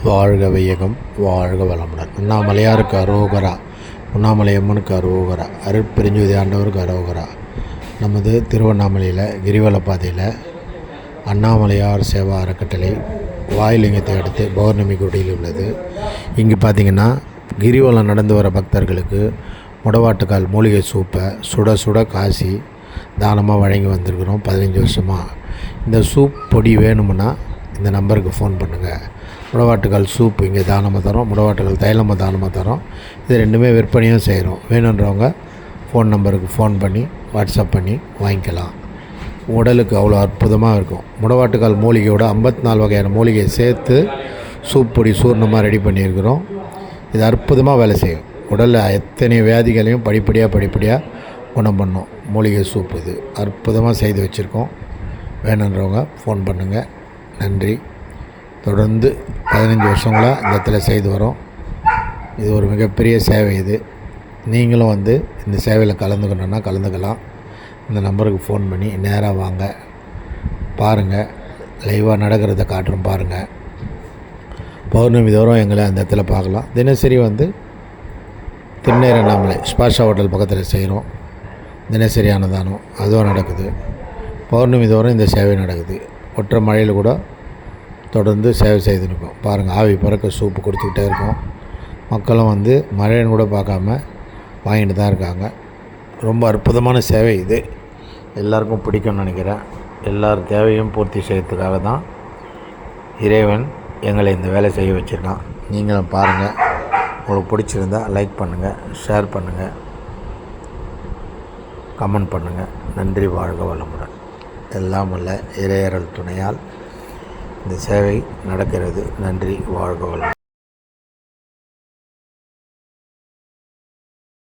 வாழ்க வையகம், வாழ்க வளமுடன். அண்ணாமலையாருக்கு அரோகரா, உண்ணாமலை அம்மனுக்கு அரோகரா, அருட்பெருஞ்சோதி ஆண்டவருக்கு அரோகரா. நமது திருவண்ணாமலையில் கிரிவல பாதையில் அண்ணாமலையார் சேவா அறக்கட்டளை வாயுலிங்கத்தை அடுத்து பௌர்ணமி குடியில் உள்ளது. இங்கு பார்த்திங்கன்னா கிரிவலம் நடந்து வர பக்தர்களுக்கு முடவாட்டுக்கால் மூலிகை சூப்பை சுட சுட காசி தானமாக வழங்கி வந்திருக்கிறோம் 15 வருஷமாக. இந்த சூப் பொடி வேணுமுன்னா இந்த நம்பருக்கு ஃபோன் பண்ணுங்கள். முடவாட்டுக்கால் சூப் இங்கே தானமாக தரோம், முடவாட்டுக்கால் தைலமாக தானமாக தரோம். இது ரெண்டுமே விற்பனையும் செய்கிறோம். வேணுன்றவங்க ஃபோன் நம்பருக்கு ஃபோன் பண்ணி வாட்ஸ்அப் பண்ணி வாங்கிக்கலாம். உடலுக்கு அவ்வளோ அற்புதமாக இருக்கும். முடவாட்டுக்கால் மூலிகையோட 54 வகையான மூலிகையை சேர்த்து சூப் பொடி சூர்ணமாக ரெடி பண்ணியிருக்கிறோம். இது அற்புதமாக வேலை செய்யும். உடலில் எத்தனை வியாதிகளையும் படிப்படியாக குணம் பண்ணும். மூலிகை சூப் இது அற்புதமாக செய்து வச்சுருக்கோம். வேணுன்றவங்க ஃபோன் பண்ணுங்கள். நன்றி. தொடர்ந்து 15 வருஷங்களாக இந்த இடத்துல செய்து வரோம். இது ஒரு மிகப்பெரிய சேவை. இது நீங்களும் வந்து இந்த சேவையில் கலந்துக்கணுன்னா கலந்துக்கலாம். இந்த நம்பருக்கு ஃபோன் பண்ணி நேராக வாங்க, பாருங்கள். லைவாக நடக்கிறத காட்டுறோம் பாருங்கள். பௌர்ணமி தோறும் எங்களை அந்த இடத்துல பார்க்கலாம். தினசரி வந்து திருநீர் அண்ணாமலை ஸ்பாஷா ஹோட்டல் பக்கத்தில் செய்கிறோம். தினசரி அன்னதானம் அதுவும் நடக்குது. பௌர்ணமி தோறும் இந்த சேவை நடக்குது. ஒற்றை மழையில் கூட தொடர்ந்து சேவை செய்துருக்கோம். பாருங்கள், ஆவி பறக்க சூப்பு கொடுத்துக்கிட்டே இருக்கோம். மக்களும் வந்து மழைன்னு கூட பார்க்காம வாங்கிட்டு தான் இருக்காங்க. ரொம்ப அற்புதமான சேவை இது. எல்லாருக்கும் பிடிக்கும்னு நினைக்கிறேன். எல்லார் தேவையும் பூர்த்தி செய்யறதுக்காக தான் இறைவன் எங்களை இந்த வேலை செய்ய வச்சுருக்கான். நீங்களும் பாருங்கள். உங்களுக்கு பிடிச்சிருந்தால் லைக் பண்ணுங்கள், ஷேர் பண்ணுங்கள், கமெண்ட் பண்ணுங்கள். நன்றி. வாழ்க வளமுடன். எல்லாம் உள்ள இறையருள் துணையால் இந்த சேவை நடக்கிறது. நன்றி. வாழ்க வளமுடன்.